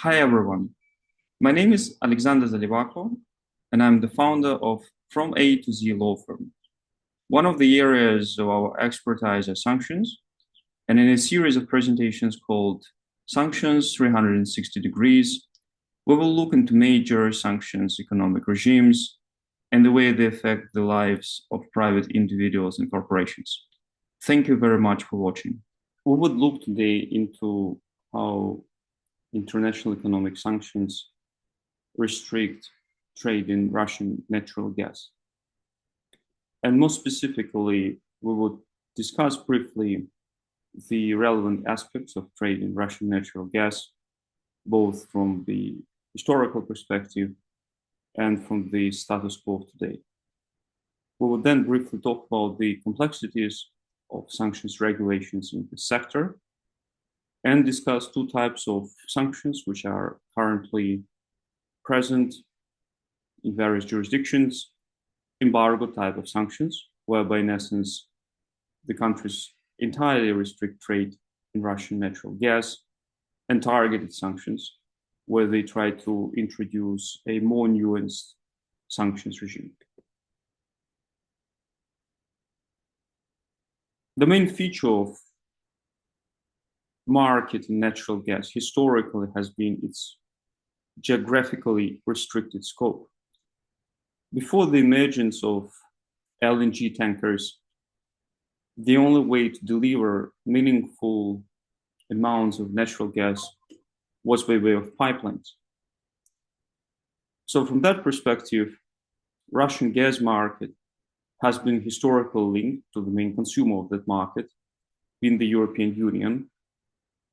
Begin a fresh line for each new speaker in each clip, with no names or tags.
Hi everyone. My name is Alexander Zalivako, and I'm the founder of From A to Z law firm. One of the areas of our expertise are sanctions, and in a series of presentations called Sanctions 360 Degrees, we will look into major sanctions economic regimes and the way they affect the lives of private individuals and corporations. Thank you very much for watching. We would look today into how international economic sanctions restrict trade in Russian natural gas. And more specifically, we would discuss briefly the relevant aspects of trade in Russian natural gas, both from the historical perspective and from the status quo today. We will then briefly talk about the complexities of sanctions regulations in the sector and discuss two types of sanctions which are currently present in various jurisdictions: embargo type of sanctions, whereby in essence the countries entirely restrict trade in Russian natural gas, and targeted sanctions, where they try to introduce a more nuanced sanctions regime. The main feature of market in natural gas historically has been its geographically restricted scope. Before the emergence of LNG tankers, the only way to deliver meaningful amounts of natural gas was by way of pipelines. So from that perspective, Russian gas market has been historically linked to the main consumer of that market in the European Union.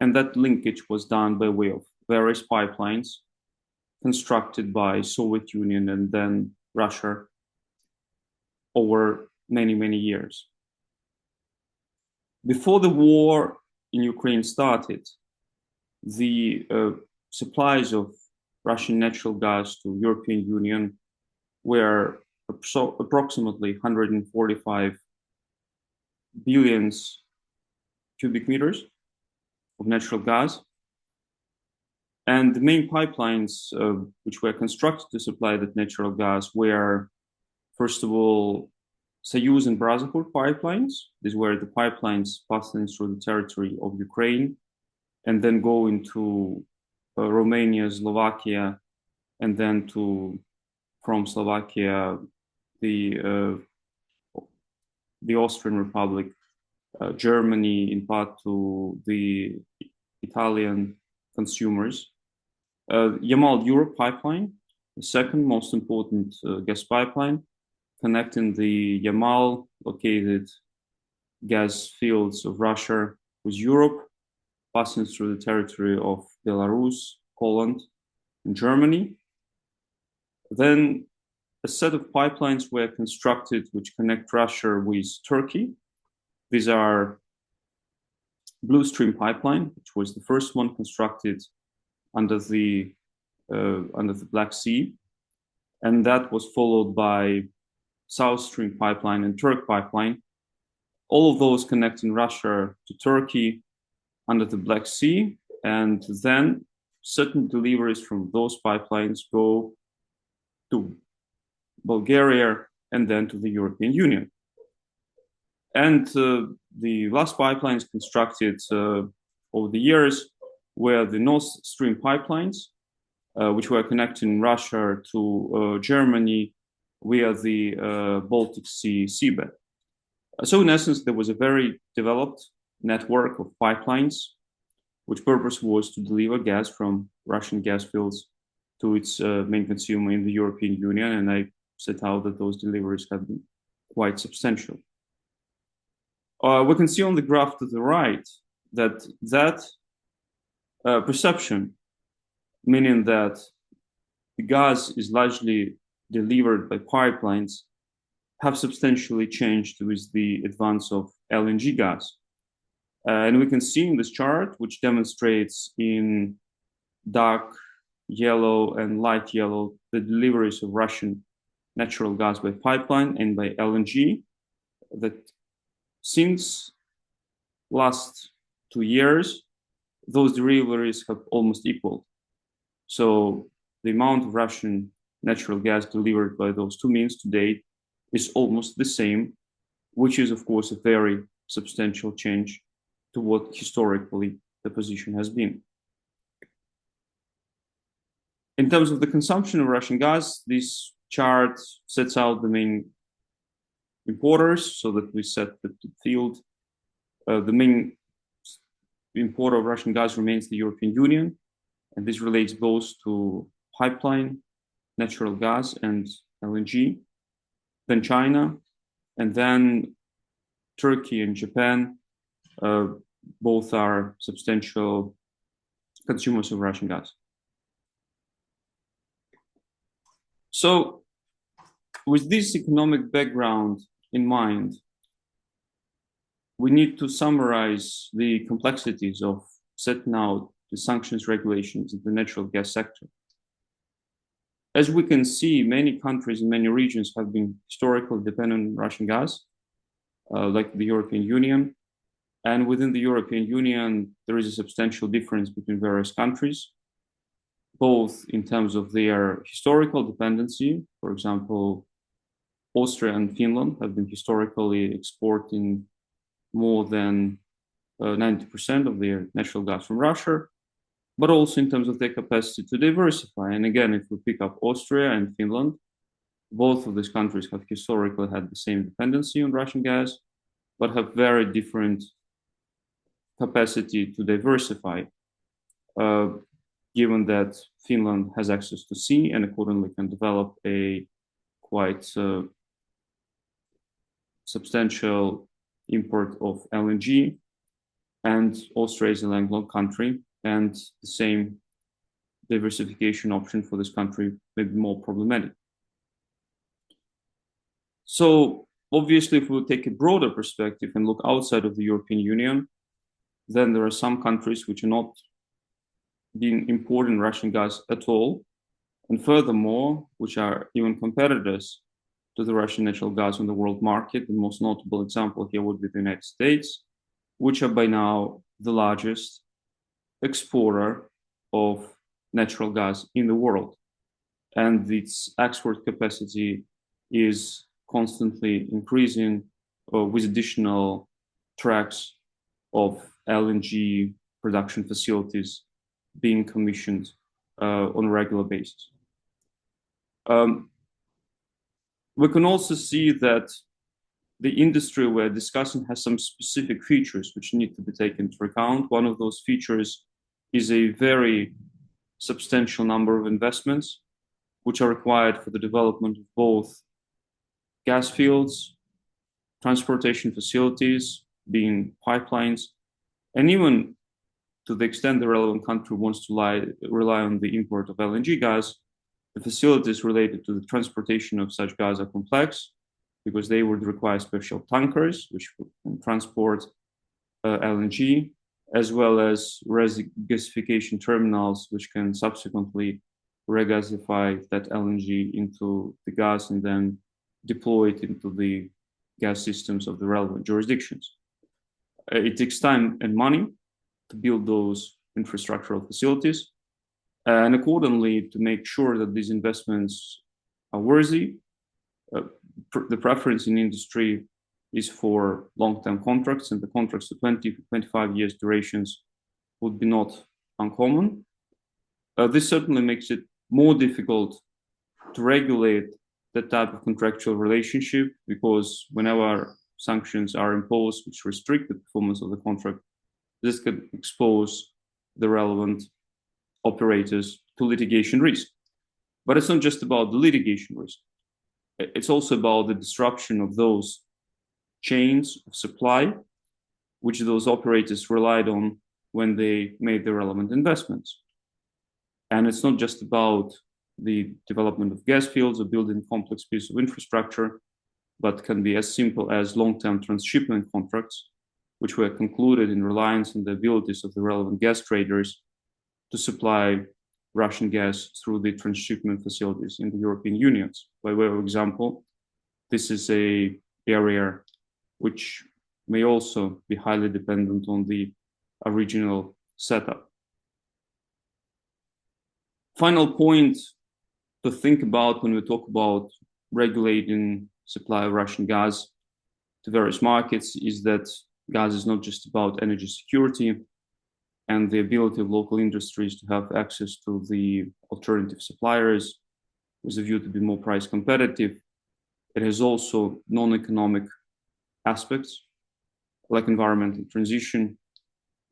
And that linkage was done by way of various pipelines constructed by Soviet Union and then Russia over many, many years. Before the war in Ukraine started, the supplies of Russian natural gas to European Union were approximately 145 billions cubic meters of natural gas. And the main pipelines which were constructed to supply that natural gas were, first of all, Soyuz and Brotherhood pipelines. These were the pipelines passing through the territory of Ukraine and then go into Romania, Slovakia, and then from Slovakia, the Austrian Republic, Germany, in part to the Italian consumers. Yamal-Europe pipeline, the second most important gas pipeline, connecting the Yamal located gas fields of Russia with Europe, passing through the territory of Belarus, Poland, and Germany. Then a set of pipelines were constructed which connect Russia with Turkey. These are Blue Stream pipeline, which was the first one constructed under the Black Sea, and that was followed by South Stream pipeline and Turk pipeline. All of those connecting Russia to Turkey under the Black Sea, and then certain deliveries from those pipelines go to Bulgaria and then to the European Union. And the last pipelines constructed over the years were the Nord Stream pipelines, which were connecting Russia to Germany via the Baltic Sea seabed. So in essence, there was a very developed network of pipelines, which purpose was to deliver gas from Russian gas fields to its main consumer in the European Union. And I set out that those deliveries have been quite substantial. We can see on the graph to the right that perception, meaning that the gas is largely delivered by pipelines, have substantially changed with the advance of LNG gas. And we can see in this chart, which demonstrates in dark yellow and light yellow the deliveries of Russian natural gas by pipeline and by LNG, that since last 2 years, those deliveries have almost equaled. So the amount of Russian natural gas delivered by those two means to date is almost the same, which is, of course, a very substantial change to what historically the position has been. In terms of the consumption of Russian gas, this chart sets out the main importers so that we set the field. The main importer of Russian gas remains the European Union, and this relates both to pipeline, natural gas, and LNG, then China, and then Turkey and Japan. Both are substantial consumers of Russian gas. So, with this economic background in mind, we need to summarize the complexities of setting out the sanctions regulations in the natural gas sector. As we can see, many countries and many regions have been historically dependent on Russian gas, like the European Union. And within the European Union, there is a substantial difference between various countries, both in terms of their historical dependency. For example, Austria and Finland have been historically exporting more than 90% of their natural gas from Russia, but also in terms of their capacity to diversify. And again, if we pick up Austria and Finland, both of these countries have historically had the same dependency on Russian gas, but have very different capacity to diversify, given that Finland has access to sea and accordingly can develop a quite substantial import of LNG, and Austria is a landlocked country, and the same diversification option for this country may be more problematic. So obviously, if we take a broader perspective and look outside of the European Union, then there are some countries which are not being importing Russian gas at all, and furthermore, which are even competitors to the Russian natural gas on the world market. The most notable example here would be the United States, which are by now the largest exporter of natural gas in the world. And its export capacity is constantly increasing with additional tracks of LNG production facilities being commissioned on a regular basis. We can also see that the industry we're discussing has some specific features which need to be taken into account. One of those features is a very substantial number of investments which are required for the development of both gas fields, transportation facilities, being pipelines, and even to the extent the relevant country wants to rely on the import of LNG gas, the facilities related to the transportation of such gas are complex because they would require special tankers which can transport LNG, as well as regasification terminals which can subsequently regasify that LNG into the gas and then deploy it into the gas systems of the relevant jurisdictions. It takes time and money to build those infrastructural facilities, and accordingly, to make sure that these investments are worthy, the preference in industry is for long-term contracts, and the contracts to 20 to 25 years durations would be not uncommon. This certainly makes it more difficult to regulate that type of contractual relationship, because whenever sanctions are imposed which restrict the performance of the contract, this could expose the relevant operators to litigation risk. But it's not just about the litigation risk. It's also about the disruption of those chains of supply, which those operators relied on when they made the relevant investments. And it's not just about the development of gas fields or building complex pieces of infrastructure, but can be as simple as long-term transshipment contracts, which were concluded in reliance on the abilities of the relevant gas traders to supply Russian gas through the transshipment facilities in the European Union. By way of example, this is an area which may also be highly dependent on the original setup. Final point to think about when we talk about regulating supply of Russian gas to various markets is that gas is not just about energy security and the ability of local industries to have access to the alternative suppliers with a view to be more price competitive. It has also non-economic aspects like environmental transition.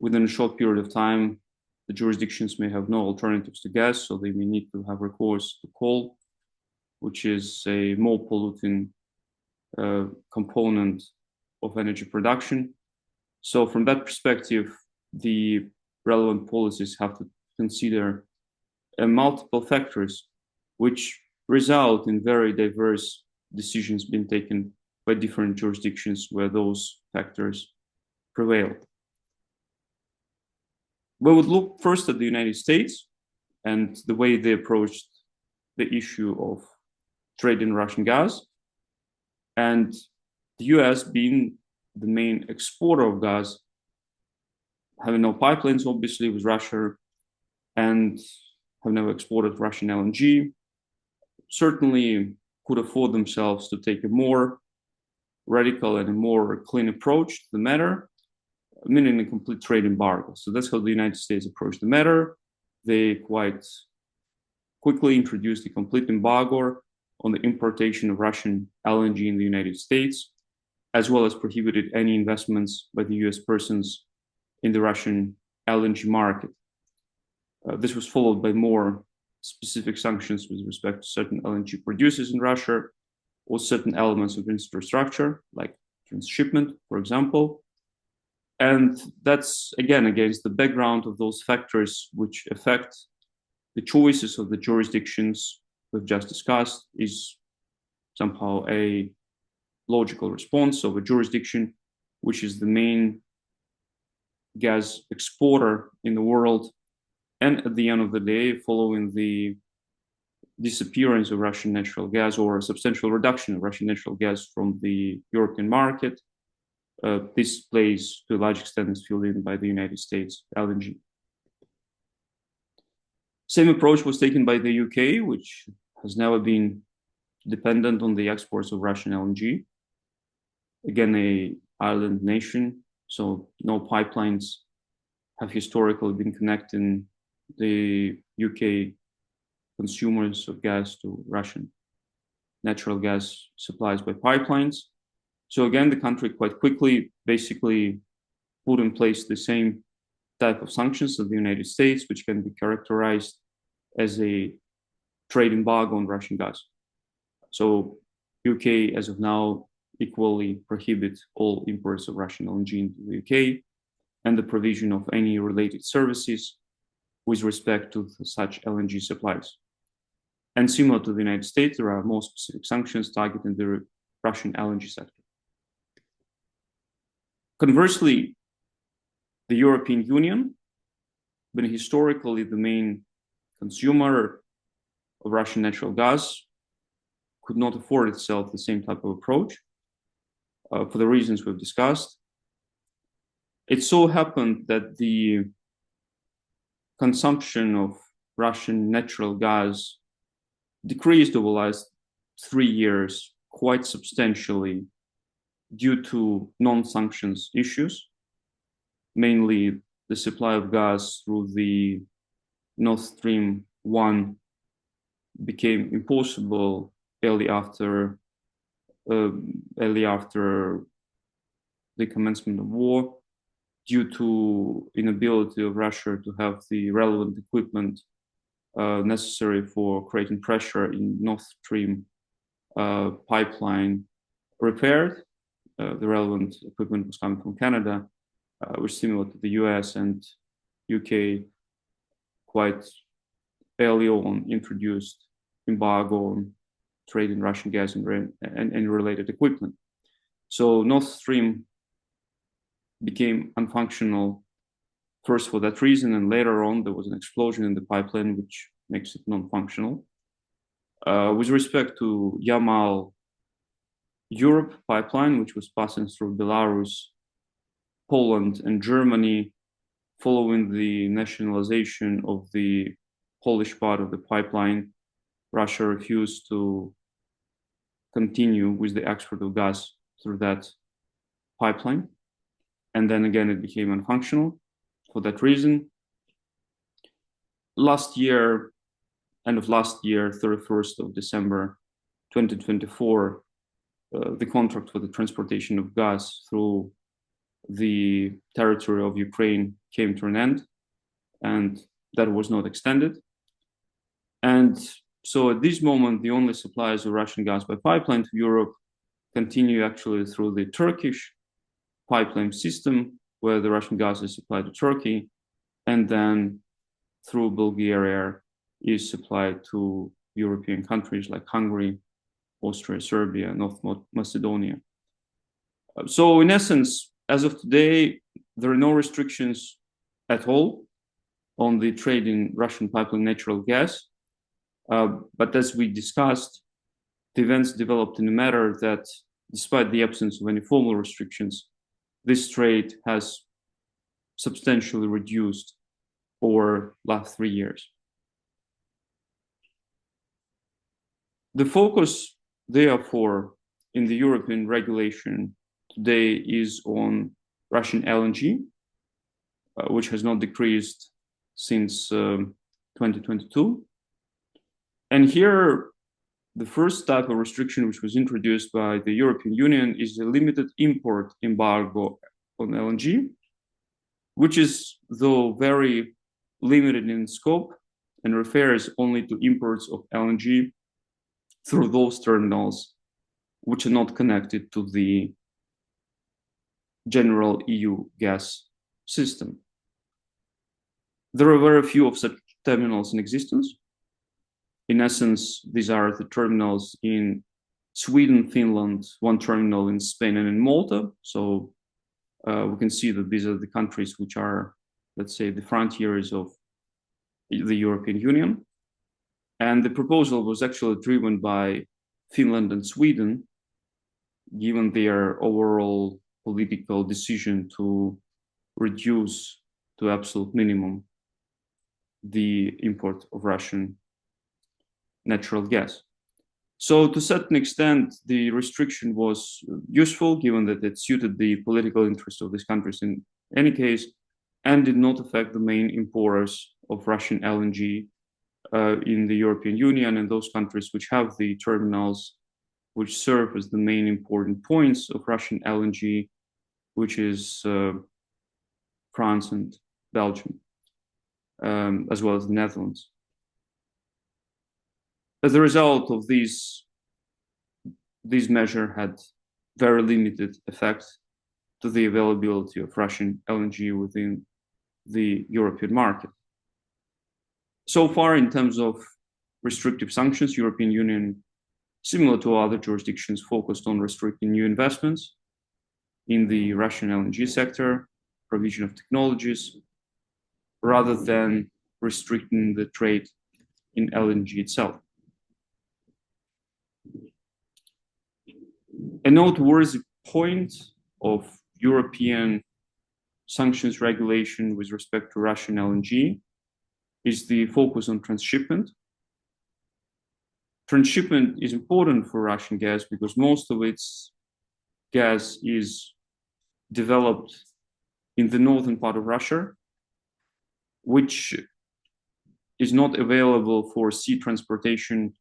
Within a short period of time, the jurisdictions may have no alternatives to gas, so they may need to have recourse to coal, which is a more polluting component of energy production. So from that perspective, the relevant policies have to consider multiple factors which result in very diverse decisions being taken by different jurisdictions where those factors prevail. We would look first at the United States and the way they approached the issue of trade in Russian gas. And the US, being the main exporter of gas, having no pipelines, obviously, with Russia, and have never exported Russian LNG, certainly could afford themselves to take a more radical and a more clean approach to the matter, meaning a complete trade embargo. So that's how the United States approached the matter. They quite quickly introduced a complete embargo on the importation of Russian LNG in the United States, as well as prohibited any investments by the US persons in the Russian LNG market. This was followed by more specific sanctions with respect to certain LNG producers in Russia or certain elements of infrastructure, like transshipment, for example. And that's, again, against the background of those factors which affect the choices of the jurisdictions we've just discussed, is somehow a logical response of a jurisdiction which is the main gas exporter in the world. And at the end of the day, following the disappearance of Russian natural gas or a substantial reduction of Russian natural gas from the European market, this place to a large extent is filled in by the United States LNG. Same approach was taken by the UK, which has never been dependent on the exports of Russian LNG. Again, an island nation, so no pipelines have historically been connecting the UK consumers of gas to Russian natural gas supplies by pipelines. So again, the country quite quickly basically put in place the same type of sanctions of the United States, which can be characterized as a trade embargo on Russian gas. So UK, as of now, equally prohibits all imports of Russian LNG into the UK and the provision of any related services with respect to such LNG supplies. And similar to the United States, there are more specific sanctions targeting the Russian LNG sector. Conversely, the European Union, been historically the main consumer of Russian natural gas, could not afford itself the same type of approach for the reasons we've discussed. It so happened that the consumption of Russian natural gas decreased over the last 3 years quite substantially due to non-sanctions issues, mainly the supply of gas through the Nord Stream 1 became impossible early after the commencement of war due to inability of Russia to have the relevant equipment necessary for creating pressure in Nord Stream pipeline repaired. The relevant equipment was coming from Canada, which is similar to the US and UK quite early on introduced embargo on trade in Russian gas and related equipment. So Nord Stream became unfunctional first for that reason, and later on there was an explosion in the pipeline which makes it non-functional. With respect to Yamal Europe pipeline, which was passing through Belarus, Poland, and Germany, following the nationalization of the Polish part of the pipeline, Russia refused to continue with the export of gas through that pipeline. And then again, it became unfunctional for that reason. Last year, end of last year, 31st of December 2024, the contract for the transportation of gas through the territory of Ukraine came to an end, and that was not extended. And so at this moment, the only supplies of Russian gas by pipeline to Europe continue actually through the Turkish pipeline system, where the Russian gas is supplied to Turkey, and then through Bulgaria is supplied to European countries like Hungary, Austria, Serbia, North Macedonia. So in essence, as of today, there are no restrictions at all on the trade in Russian pipeline natural gas. But as we discussed, the events developed in a manner that, despite the absence of any formal restrictions, this trade has substantially reduced over the last 3 years. The focus, therefore, in the European regulation today is on Russian LNG, which has not decreased since 2022. And here, the first type of restriction which was introduced by the European Union is a limited import embargo on LNG, which is, though, very limited in scope and refers only to imports of LNG through those terminals which are not connected to the general EU gas system. There are very few of such terminals in existence. In essence, these are the terminals in Sweden, Finland, one terminal in Spain and in Malta. So we can see that these are the countries which are, let's say, the frontiers of the European Union. And the proposal was actually driven by Finland and Sweden, given their overall political decision to reduce to absolute minimum the import of Russian natural gas. So to a certain extent, the restriction was useful, given that it suited the political interests of these countries in any case, and did not affect the main importers of Russian LNG in the European Union and those countries which have the terminals which serve as the main important points of Russian LNG, which is France and Belgium, as well as the Netherlands. As a result of this measure had very limited effect to the availability of Russian LNG within the European market. So far, in terms of restrictive sanctions, European Union, similar to other jurisdictions, focused on restricting new investments in the Russian LNG sector, provision of technologies, rather than restricting the trade in LNG itself. A noteworthy point of European sanctions regulation with respect to Russian LNG is the focus on transshipment. Transshipment is important for Russian gas because most of its gas is developed in the northern part of Russia, which is not available for sea transportation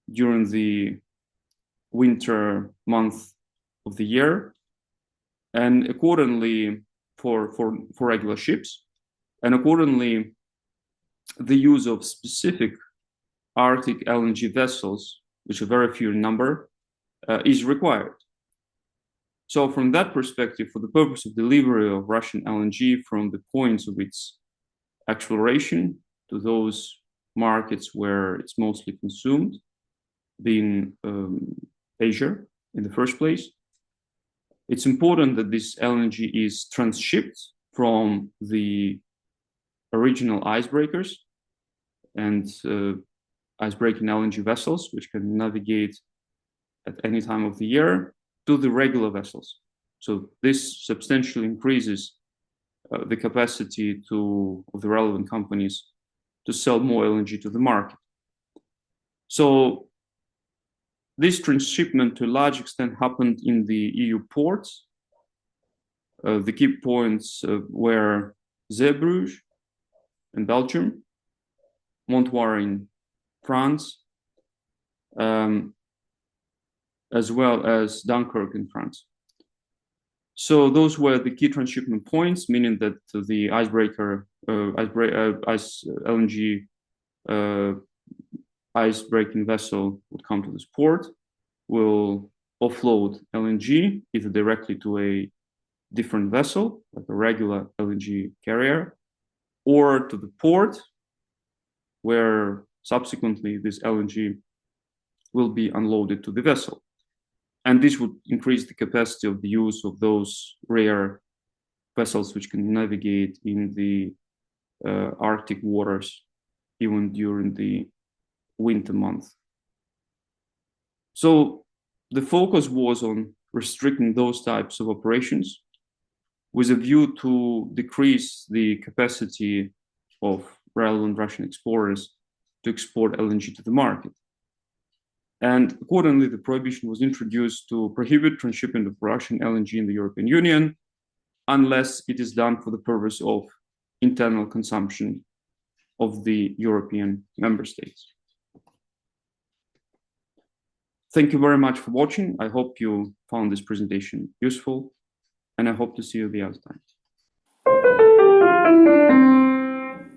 during the winter month of the year, and accordingly for regular ships, and accordingly the use of specific Arctic LNG vessels, which are very few in number, is required. So from that perspective, for the purpose of delivery of Russian LNG from the points of its exploration to those markets where it's mostly consumed, being Asia in the first place, it's important that this LNG is transshipped from the original icebreakers and icebreaking LNG vessels, which can navigate at any time of the year, to the regular vessels. So this substantially increases the capacity of the relevant companies to sell more LNG to the market. So this transshipment to a large extent happened in the EU ports. The key points were Zeebrugge in Belgium, Montoire in France, as well as Dunkirk in France. So those were the key transshipment points, meaning that the LNG ice-breaking vessel would come to this port, will offload LNG either directly to a different vessel, like a regular LNG carrier, or to the port, where subsequently this LNG will be unloaded to the vessel. And this would increase the capacity of the use of those rare vessels which can navigate in the Arctic waters, even during the winter months. So the focus was on restricting those types of operations with a view to decrease the capacity of relevant Russian exporters to export LNG to the market. And accordingly, the prohibition was introduced to prohibit transshipment of Russian LNG in the European Union unless it is done for the purpose of internal consumption of the European member states. Thank you very much for watching. I hope you found this presentation useful, and I hope to see you the other time.